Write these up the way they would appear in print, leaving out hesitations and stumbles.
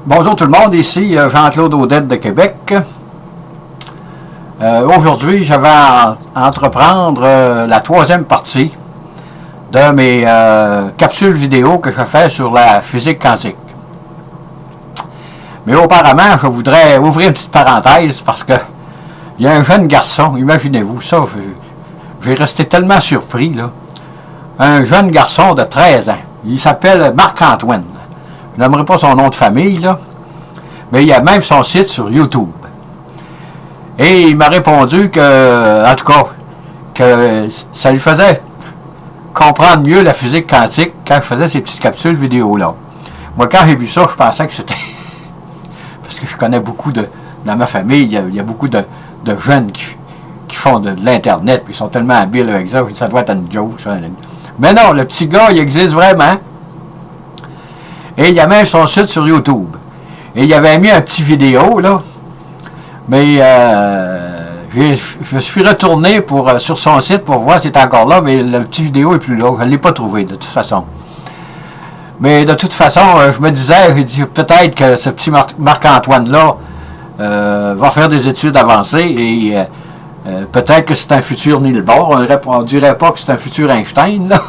Bonjour tout le monde, ici Jean-Claude Audette de Québec. Aujourd'hui, je vais entreprendre la troisième partie de mes capsules vidéo que je fais sur la physique quantique. Mais auparavant, je voudrais ouvrir une petite parenthèse parce que il y a un jeune garçon, imaginez-vous ça, j'ai resté tellement surpris, là. Un jeune garçon de 13 ans, il s'appelle Marc-Antoine. Je n'aimerais pas son nom de famille, là, mais il y a même son site sur YouTube. Et il m'a répondu que, en tout cas, que ça lui faisait comprendre mieux la physique quantique quand je faisais ces petites capsules vidéo-là. Moi, quand j'ai vu ça, je pensais que c'était... Parce que je connais beaucoup de... Dans ma famille, il y a beaucoup de jeunes qui font de l'Internet, puis ils sont tellement habiles avec ça, ça doit être une joke, ça. Mais non, le petit gars, il existe vraiment. Et il y a même son site sur YouTube. Et il avait mis un petit vidéo, là. Mais je suis retourné sur son site pour voir s'il était encore là, mais le petit vidéo est plus là. Je ne l'ai pas trouvé, de toute façon. Mais de toute façon, je me disais, j'ai dit peut-être que ce petit Marc-Antoine-là va faire des études avancées et peut-être que c'est un futur Niels Bohr. On ne dirait pas que c'est un futur Einstein, là.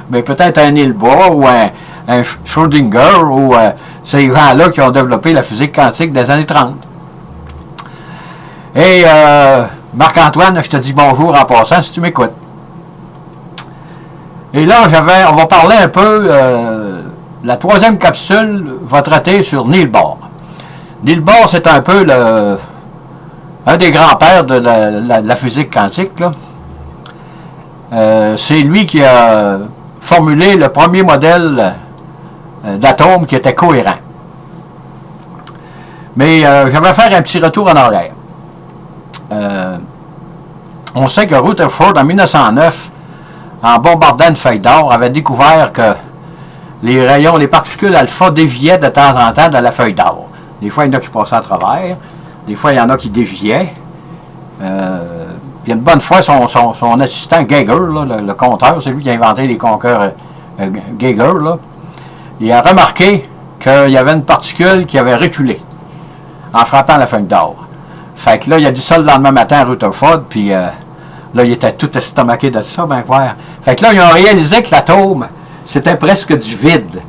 Mais peut-être un Niels Bohr ou un Schrödinger ou ces gens-là qui ont développé la physique quantique des années 30. Et Marc-Antoine, je te dis bonjour en passant si tu m'écoutes. Et là, on va parler un peu, la troisième capsule va traiter sur Niels Bohr. Niels Bohr, c'est un peu un des grands-pères de la physique quantique, là. C'est lui qui a formulé le premier modèle d'atome qui était cohérent. Mais je vais faire un petit retour en arrière. On sait que Rutherford, en 1909, en bombardant une feuille d'or, avait découvert que les particules alpha déviaient de temps en temps de la feuille d'or. Des fois, il y en a qui passaient à travers. Des fois, il y en a qui déviaient. Puis une bonne fois, son assistant Geiger, là, le compteur, c'est lui qui a inventé les compteurs Geiger, là, il a remarqué qu'il y avait une particule qui avait reculé en frappant la feuille d'or. Fait que là, il a dit ça le lendemain matin à Rutherford, puis là, il était tout estomaqué de ça, ben quoi. Fait que là, ils ont réalisé que l'atome, c'était presque du vide.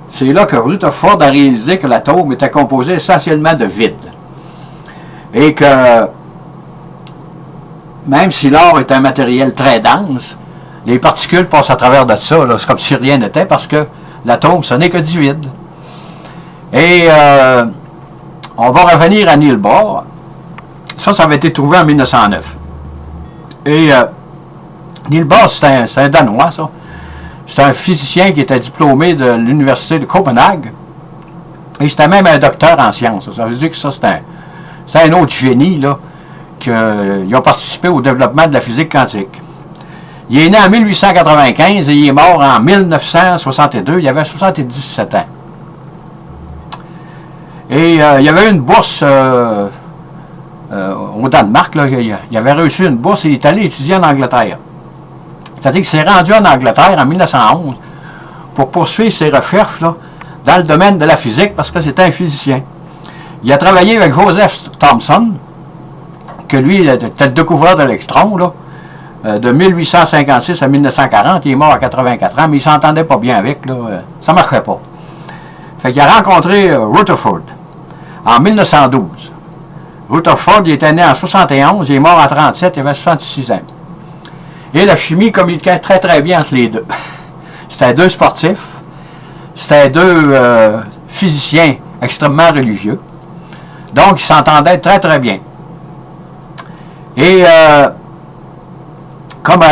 C'est là que Rutherford a réalisé que l'atome était composé essentiellement de vide. Et que, même si l'or est un matériel très dense, les particules passent à travers de ça, c'est comme si rien n'était, parce que l'atome, ce n'est que du vide. Et on va revenir à Niels Bohr. Ça avait été trouvé en 1909. Et Niels Bohr, c'est un Danois, ça. C'est un physicien qui était diplômé de l'université de Copenhague. Et c'était même un docteur en sciences. Ça veut dire que ça, c'est un autre génie, là, qui a participé au développement de la physique quantique. Il est né en 1895 et il est mort en 1962. Il avait 77 ans. Et il y avait une bourse au Danemark. Là, il avait reçu une bourse et il est allé étudier en Angleterre. C'est-à-dire qu'il s'est rendu en Angleterre en 1911 pour poursuivre ses recherches là, dans le domaine de la physique parce que c'était un physicien. Il a travaillé avec Joseph Thomson, que lui était le découvreur de l'électron, là, de 1856 à 1940. Il est mort à 84 ans, mais il ne s'entendait pas bien avec. Là, ça ne marchait pas. Fait qu'il a rencontré Rutherford en 1912. Rutherford, il était né en 71, il est mort en 37, il avait 66 ans. Et la chimie communiquait très très bien entre les deux. C'était deux sportifs, c'était deux physiciens extrêmement religieux. Donc, ils s'entendaient très très bien. Et comme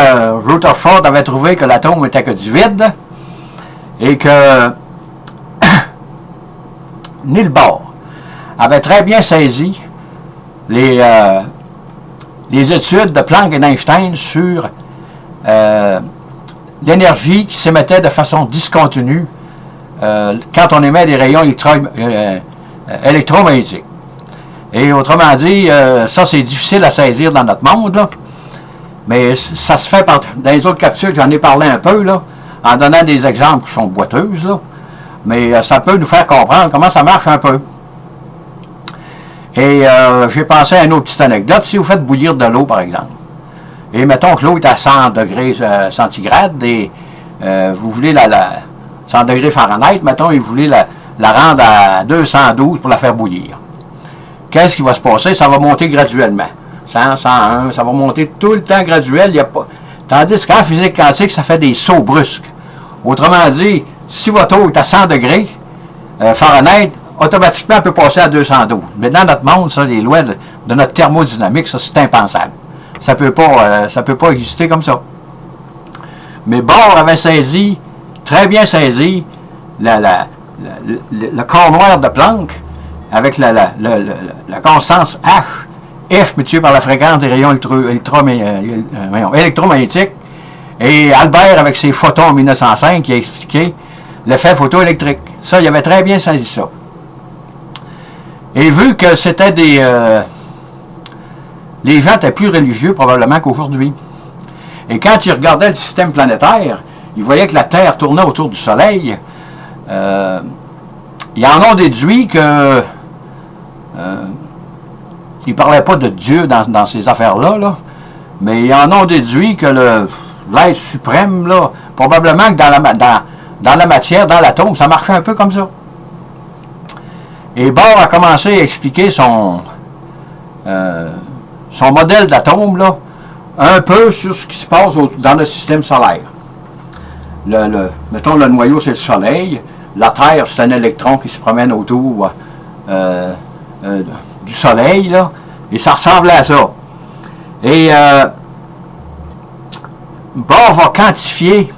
Rutherford avait trouvé que l'atome n'était que du vide, et que Niels Bohr avait très bien saisi les études de Planck et d'Einstein sur l'énergie qui s'émettait de façon discontinue quand on émet des rayons électromagnétiques. Et autrement dit, ça c'est difficile à saisir dans notre monde, là, mais ça se fait dans les autres capsules, j'en ai parlé un peu, là, en donnant des exemples qui sont boiteuses, là. mais ça peut nous faire comprendre comment ça marche un peu. Et j'ai pensé à une autre petite anecdote. Si vous faites bouillir de l'eau, par exemple, et mettons que l'eau est à 100 degrés centigrades, et vous voulez 100 degrés Fahrenheit, mettons, et vous voulez la rendre à 212 pour la faire bouillir. Qu'est-ce qui va se passer? Ça va monter graduellement. 100, 101, ça va monter tout le temps graduel. Il y a pas... Tandis qu'en physique quantique, ça fait des sauts brusques. Autrement dit, si votre eau est à 100 degrés Fahrenheit, automatiquement, elle peut passer à 212. Mais dans notre monde, ça, les lois de notre thermodynamique, ça, c'est impensable. Ça peut pas exister comme ça. Mais Bohr avait saisi, très bien saisi, le corps noir de Planck avec la constance H, F multiplié par la fréquence des rayons électromagnétiques, et Albert avec ses photons en 1905 qui a expliqué l'effet photoélectrique. Ça, il avait très bien saisi ça. Et vu que c'était les gens étaient plus religieux probablement qu'aujourd'hui. Et quand ils regardaient le système planétaire, ils voyaient que la Terre tournait autour du Soleil. Ils en ont déduit que ils ne parlaient pas de Dieu dans ces affaires-là, là, mais ils en ont déduit que l'être suprême, là, probablement que dans la matière, dans l'atome, ça marchait un peu comme ça. Et Bohr a commencé à expliquer son modèle d'atome, là, un peu sur ce qui se passe dans le système solaire. Mettons, le noyau, c'est le Soleil. La Terre, c'est un électron qui se promène autour du Soleil, là, et ça ressemble à ça. Et Bohr va quantifier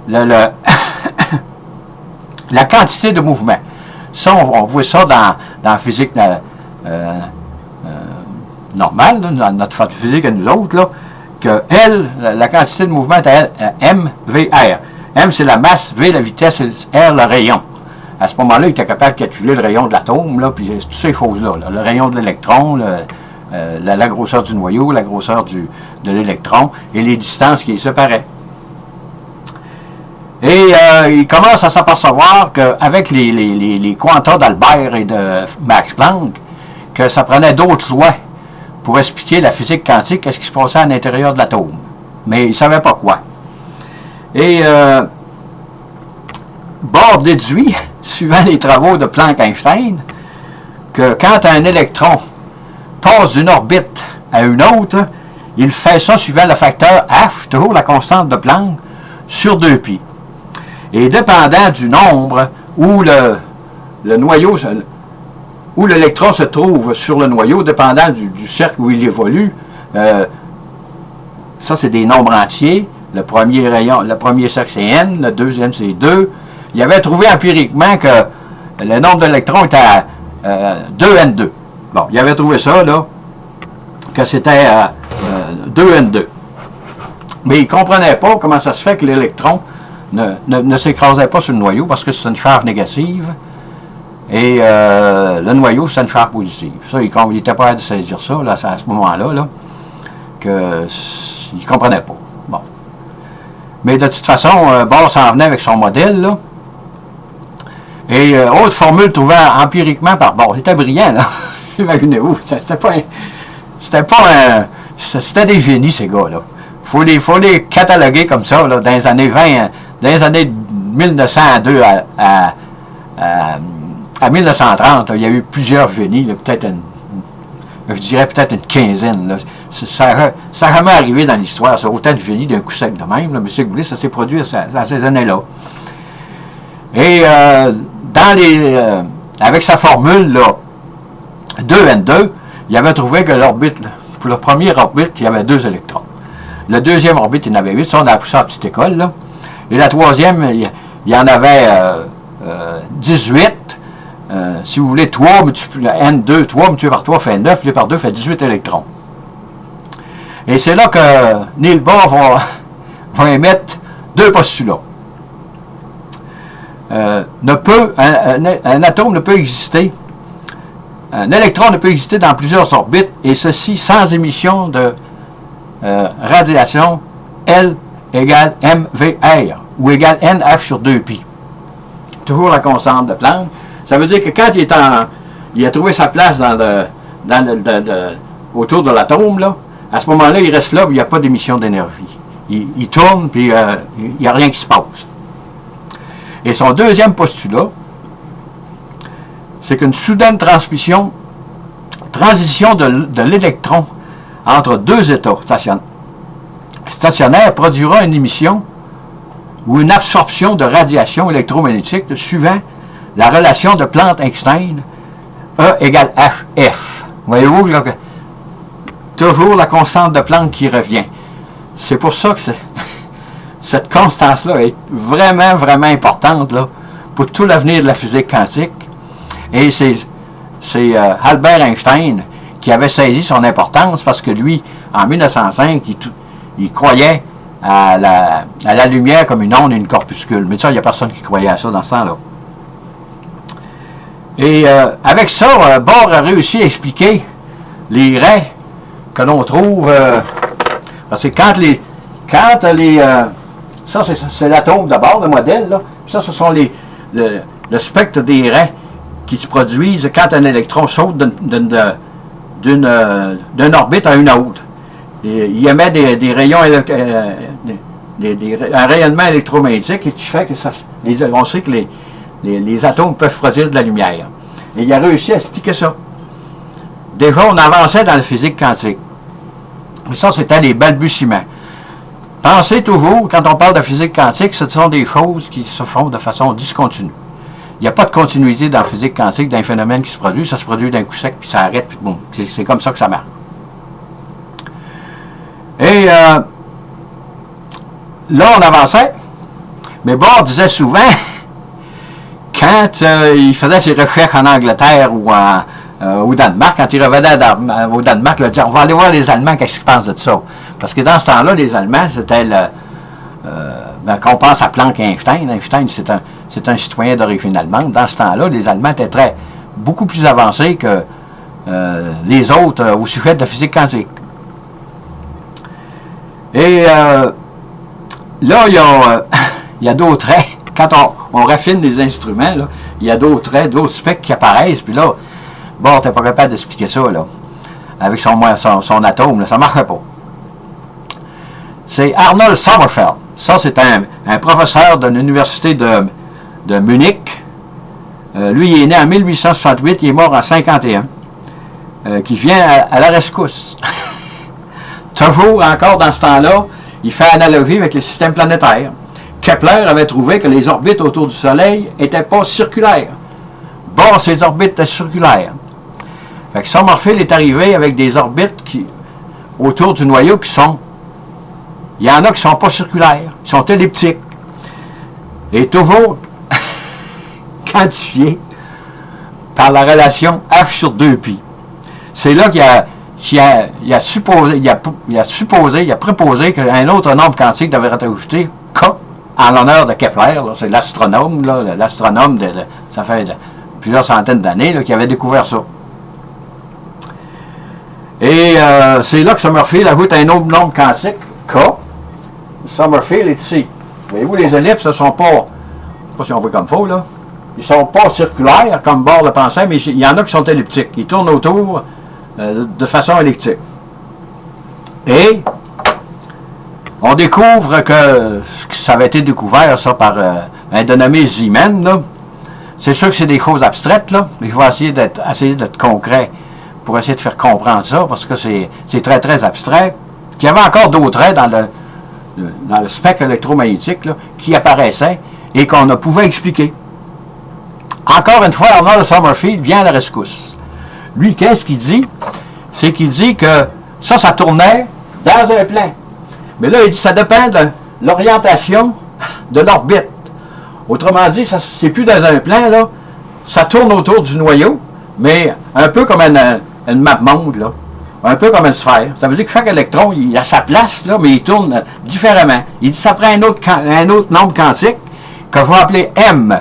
la quantité de mouvement. Ça, on voit ça dans la physique normale, là, dans notre physique à nous autres, là, que la quantité de mouvement est mVr. M, c'est la masse, V, la vitesse, et R, le rayon. À ce moment-là, il était capable de calculer le rayon de l'atome, là, puis toutes ces choses-là. Là, le rayon de l'électron, la grosseur du noyau, la grosseur de l'électron, et les distances qui les séparaient. Et il commence à s'apercevoir qu'avec les quantas d'Albert et de Max Planck, que ça prenait d'autres lois pour expliquer la physique quantique, qu'est-ce qui se passait à l'intérieur de l'atome. Mais il ne savait pas quoi. Et Bohr déduit, suivant les travaux de Planck-Einstein, que quand un électron passe d'une orbite à une autre, il fait ça suivant le facteur F, toujours la constante de Planck, sur 2π. Et dépendant du nombre où le noyau, où l'électron se trouve sur le noyau, dépendant du cercle où il évolue, ça c'est des nombres entiers. Le premier cercle c'est n, le deuxième c'est 2. Il avait trouvé empiriquement que le nombre d'électrons était à 2n2. Bon, il avait trouvé ça, là, que c'était 2n2. Mais il ne comprenait pas comment ça se fait que l'électron ne s'écrasait pas sur le noyau parce que c'est une charge négative et le noyau c'est une charge positive. Ça, il n'était pas à saisir ça, là, à ce moment-là, là, qu'il ne comprenait pas. Bon. Mais de toute façon, Bohr s'en venait avec son modèle, là. Et autre formule trouvée empiriquement par Bohr. C'était brillant, là. Imaginez-vous. C'était des génies, ces gars-là. Faut les cataloguer comme ça, là, dans les années 20, dans les années 1902 à 1930, là, il y a eu plusieurs génies, peut-être je dirais peut-être une quinzaine. Là. Ça n'a jamais arrivé dans l'histoire, ça, autant de génies d'un coup sec de même, là, mais si vous voulez, ça s'est produit à ces années-là. Et avec sa formule, là, 2n2, il avait trouvé que l'orbite, pour la première orbite, il y avait 2 électrons. La deuxième orbite, il y en avait 8, ça on a appris ça à la petite école, là. Et la troisième, il y en avait 18. Si vous voulez, 3 multiplié N2, 3 multiplié par 3 fait 9, multiplié par 2 fait 18 électrons. Et c'est là que Niels Bohr va émettre 2 postulats. Un atome ne peut exister, un électron ne peut exister dans plusieurs orbites, et ceci sans émission de radiation L égale mVr, ou égale NH sur 2π. toujours la constante de Planck. Ça veut dire que quand il a trouvé sa place autour de l'atome, là, à ce moment-là, il reste là, il n'y a pas d'émission d'énergie. Il tourne, puis il n'y a rien qui se passe. Et son deuxième postulat, c'est qu'une soudaine transition de l'électron entre deux états stationnaires produira une émission ou une absorption de radiation électromagnétique suivant la relation de Planck-Einstein E égale HF. Voyez-vous, là, toujours la constante de Planck qui revient. C'est pour ça que cette constance-là est vraiment, vraiment importante là, pour tout l'avenir de la physique quantique. Et c'est Albert Einstein qui avait saisi son importance parce que lui, en 1905, il croyait à la lumière comme une onde et une corpuscule. Mais ça, il n'y a personne qui croyait à ça dans ce temps-là. Et avec ça, Bohr a réussi à expliquer les raies que l'on trouve... parce que ça, c'est l'atome d'abord, le modèle. Là. Ça, ce sont le spectre des raies qui se produisent quand un électron saute d'une orbite à une autre. Et il émet des rayons un rayonnement électromagnétique et qui fait que on sait que les atomes peuvent produire de la lumière. Et il a réussi à expliquer ça. Déjà, on avançait dans la physique quantique. Et ça, c'était les balbutiements. Pensez toujours, quand on parle de physique quantique, ce sont des choses qui se font de façon discontinue. Il n'y a pas de continuité dans la physique quantique, d'un phénomène qui se produit, ça se produit d'un coup sec, puis ça arrête, puis bon, c'est comme ça que ça marche. Et là, on avançait, mais Bohr disait souvent, quand il faisait ses recherches en Angleterre ou au Danemark, quand il revenait au Danemark, il disait, on va aller voir les Allemands, qu'est-ce qu'ils pensent de ça. Parce que dans ce temps-là, les Allemands, c'était quand on pense à Planck et Einstein, Einstein, c'est un citoyen d'origine allemande. Dans ce temps-là, les Allemands étaient beaucoup plus avancés que les autres au sujet de la physique quantique. Et là, il y a d'autres traits. Quand on raffine les instruments, là, il y a d'autres traits, d'autres spectres qui apparaissent. Puis là, bon, t'es pas capable d'expliquer ça, là. Avec son atome, là, ça ne marcherait pas. C'est Arnold Sommerfeld. Ça, c'est un professeur de l'université de Munich. Lui, il est né en 1868, il est mort en 1951. Qui vient à la rescousse. Toujours, encore dans ce temps-là, il fait analogie avec les systèmes planétaires. Kepler avait trouvé que les orbites autour du Soleil n'étaient pas circulaires. Bon, ces orbites étaient circulaires. Fait que Sommerfeld est arrivé avec des orbites autour du noyau qui sont... Il y en a qui ne sont pas circulaires, qui sont elliptiques. Et toujours quantifiés par la relation H sur 2π. C'est là qu'il a préposé qu'un autre nombre quantique devait être ajouté, K, en l'honneur de Kepler. C'est l'astronome, ça fait plusieurs centaines d'années qui avait découvert ça. Et c'est là que Sommerfeld ajoute un autre nombre quantique, K. Sommerfeld est ici. Voyez-vous, les ellipses ne sont pas, je ne sais pas si on voit comme faux, là. Ils ne sont pas circulaires, comme Bohr le pensait, mais il y en a qui sont elliptiques. Ils tournent autour de façon elliptique. Et on découvre que ça avait été découvert, ça, par un dénommé Zeeman, là. C'est sûr que c'est des choses abstraites, là, mais je vais essayer d'être concret pour essayer de faire comprendre ça, parce que c'est très, très abstrait. Il y avait encore d'autres traits dans le spectre électromagnétique là, qui apparaissaient et qu'on ne pouvait expliquer. Encore une fois, Arnold Sommerfeld vient à la rescousse. Lui, qu'est-ce qu'il dit? C'est qu'il dit que ça tournait dans un plan. Mais là, il dit que ça dépend de l'orientation de l'orbite. Autrement dit, c'est plus dans un plan, là. Ça tourne autour du noyau, mais un peu comme une map monde, là. Un peu comme une sphère. Ça veut dire que chaque électron, il a sa place, là, mais il tourne différemment. Il dit que ça prend un autre nombre quantique que je vais appeler M.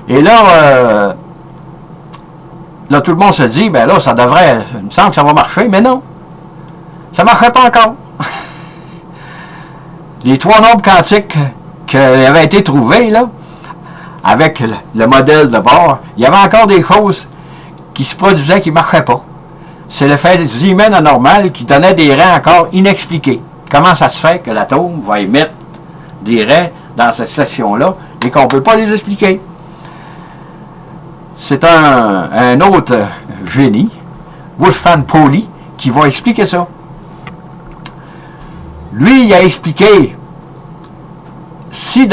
Et là, tout le monde se dit, ben là, ça devrait, il me semble que ça va marcher, mais non. Ça ne marcherait pas encore. Les trois nombres quantiques qui avaient été trouvés, là, avec le modèle de bord, il y avait encore des choses qui se produisaient qui ne marchaient pas. C'est le phénomène anormal qui donnait des raies encore inexpliqués. Comment ça se fait que l'atome va émettre des raies dans cette section-là et qu'on ne peut pas les expliquer? C'est un autre génie, Wolfgang Pauli, qui va expliquer ça. Lui, il a expliqué si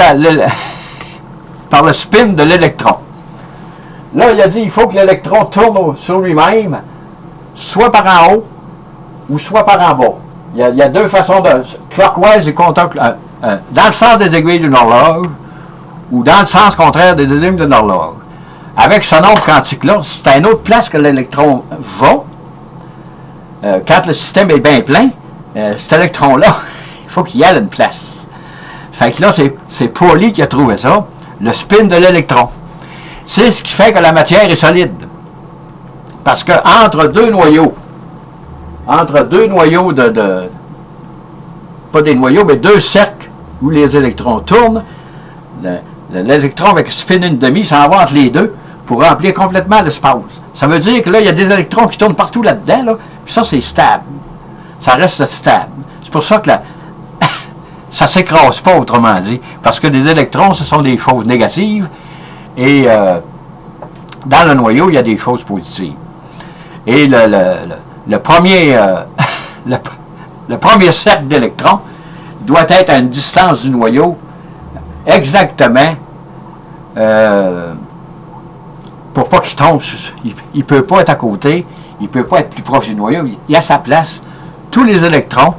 par le spin de l'électron. Là, il a dit il faut que l'électron tourne sur lui-même, soit par en haut ou soit par en bas. Il y a deux façons de clockwise et counterclockwise. Dans le sens des aiguilles d'une horloge ou dans le sens contraire des aiguilles d'une horloge. Avec ce nombre quantique-là, c'est à une autre place que l'électron va. Quand le système est bien plein, cet électron-là, il faut qu'il y ait une place. Fait que là, c'est Pauli qui a trouvé ça, le spin de l'électron. C'est ce qui fait que la matière est solide. Parce que entre deux noyaux pas des noyaux, mais deux cercles où les électrons tournent, l'électron avec spin 1,5 s'en va entre les deux pour remplir complètement l'espace. Ça veut dire que là, il y a des électrons qui tournent partout là-dedans, là, puis ça, c'est stable. Ça reste stable. C'est pour ça que ça ne s'écrase pas, autrement dit, parce que des électrons, ce sont des choses négatives, et dans le noyau, il y a des choses positives. Et le premier le premier cercle d'électrons doit être à une distance du noyau exactement pour pas qu'il tombe. Il ne peut pas être à côté, il ne peut pas être plus proche du noyau, il a sa place. Tous les électrons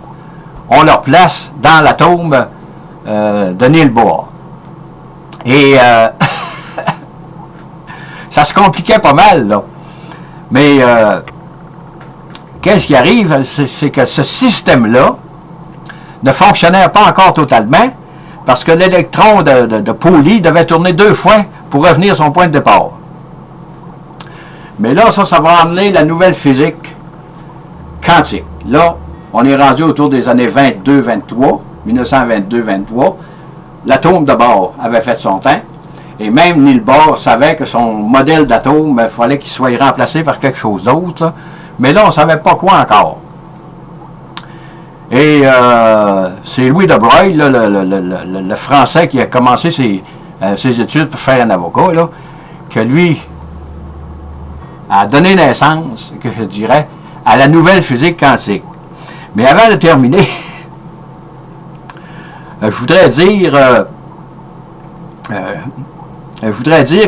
ont leur place dans l'atome de Niels Bohr. Et ça se compliquait pas mal, là. Mais qu'est-ce qui arrive? C'est que ce système-là ne fonctionnait pas encore totalement parce que l'électron de Pauli devait tourner 2 fois pour revenir à son point de départ. Mais là, ça va amener la nouvelle physique quantique. Là, on est rendu autour des années 22-23, 1922-23. L'atome de Bohr avait fait son temps. Et même Niels Bohr savait que son modèle d'atome, il fallait qu'il soit remplacé par quelque chose d'autre. Mais là, on ne savait pas quoi encore. Et c'est Louis de Broglie, là, le Français qui a commencé ses études pour faire un avocat, là, que lui a donné naissance, que je dirais, à la nouvelle physique quantique. Mais avant de terminer, je voudrais dire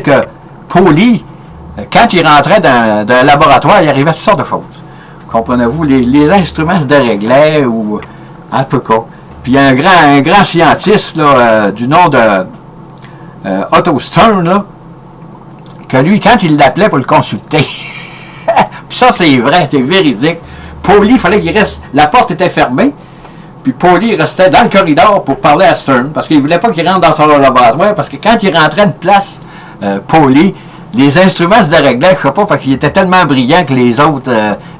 que Pauli, quand il rentrait dans un laboratoire, il arrivait toutes sortes de choses. Comprenez-vous, les instruments se déréglaient ou un peu quoi. Puis il y a un grand scientiste là, du nom de Otto Stern, là, que lui, quand il l'appelait pour le consulter, puis ça c'est vrai, c'est véridique, Pauli, il fallait qu'il reste, la porte était fermée, puis Pauli restait dans le corridor pour parler à Stern, parce qu'il ne voulait pas qu'il rentre dans son laboratoire, parce que quand il rentrait une place, Pauli, les instruments se déréglaient, je ne sais pas, parce qu'il était tellement brillant que les autres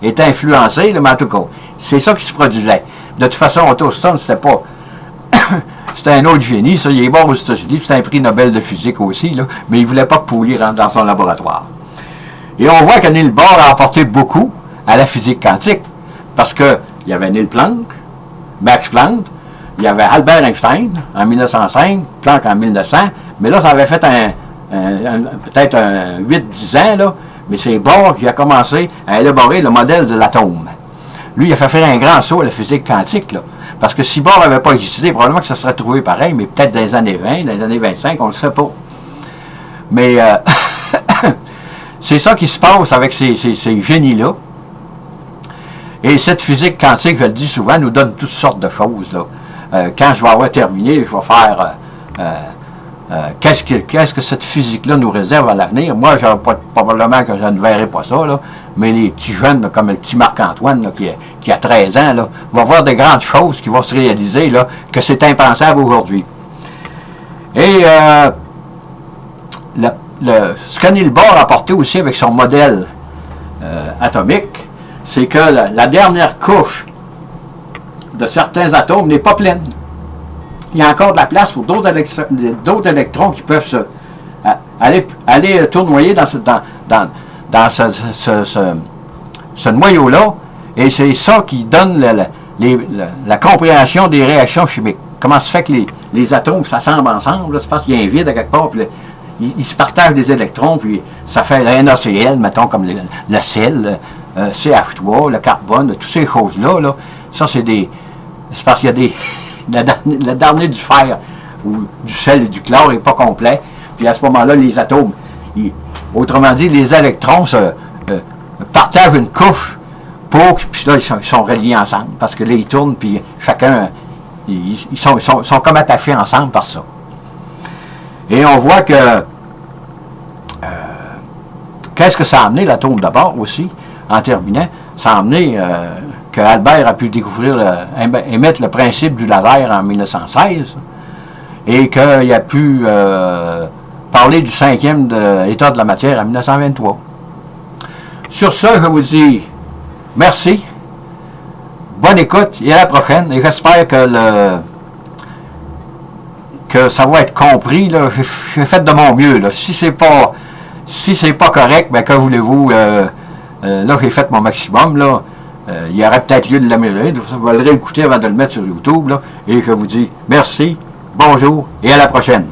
étaient influencés, mais en tout cas, c'est ça qui se produisait. De toute façon, Otto Stern, c'était pas... c'était un autre génie, ça, il est mort aux États-Unis, c'était un prix Nobel de physique aussi, là, mais il ne voulait pas que Pauli rentre dans son laboratoire. Et on voit que Niels Bohr a apporté beaucoup à la physique quantique, parce qu'il y avait Neil Planck, Max Planck, il y avait Albert Einstein en 1905, Planck en 1900, mais là, ça avait fait peut-être 8-10 ans, là, mais c'est Bohr qui a commencé à élaborer le modèle de l'atome. Lui, il a fait faire un grand saut à la physique quantique, là, parce que si Bohr n'avait pas existé, probablement que ça serait trouvé pareil, mais peut-être dans les années 20, dans les années 25, on ne le sait pas. Mais c'est ça qui se passe avec ces génies-là. Et cette physique quantique, je le dis souvent, nous donne toutes sortes de choses, là. Quand je vais avoir terminé, je vais faire qu'est-ce que cette physique-là nous réserve à l'avenir. Moi, probablement que je ne verrai pas ça, là, mais les petits jeunes, là, comme le petit Marc-Antoine, là, qui a 13 ans, là, vont voir des grandes choses qui vont se réaliser, là, que c'est impensable aujourd'hui. Et ce que Niels Bohr a apporté aussi avec son modèle atomique, c'est que la dernière couche de certains atomes n'est pas pleine. Il y a encore de la place pour d'autres électrons qui peuvent aller tournoyer dans ce noyau-là, et c'est ça qui donne la compréhension des réactions chimiques. Comment se fait que les atomes s'assemblent ensemble, c'est parce qu'il y a un vide à quelque part, puis ils se partagent des électrons, puis ça fait le NaCl, mettons, comme le sel, CH3, le carbone, toutes ces choses-là, là, ça c'est parce qu'il y a le dernier du fer, ou du sel et du chlore n'est pas complet, puis à ce moment-là, les atomes, autrement dit, les électrons partagent une couche puis là, ils sont reliés ensemble, parce que là, ils tournent, puis chacun, ils sont comme attachés ensemble par ça. Et on voit que, qu'est-ce que ça a amené, l'atome d'abord aussi, en terminant, ça a amené que Albert a pu émettre le principe du laser en 1916, et qu'il a pu parler du 5e état de la matière en 1923. Sur ça, je vous dis merci, bonne écoute et à la prochaine. Et j'espère que ça va être compris. J'ai fait de mon mieux. Là. Si c'est pas correct, ben que voulez-vous? Là, j'ai fait mon maximum. Là. Il y aurait peut-être lieu de l'améliorer. Vous allez l'écouter avant de le mettre sur YouTube. Là. Et je vous dis merci, bonjour et à la prochaine.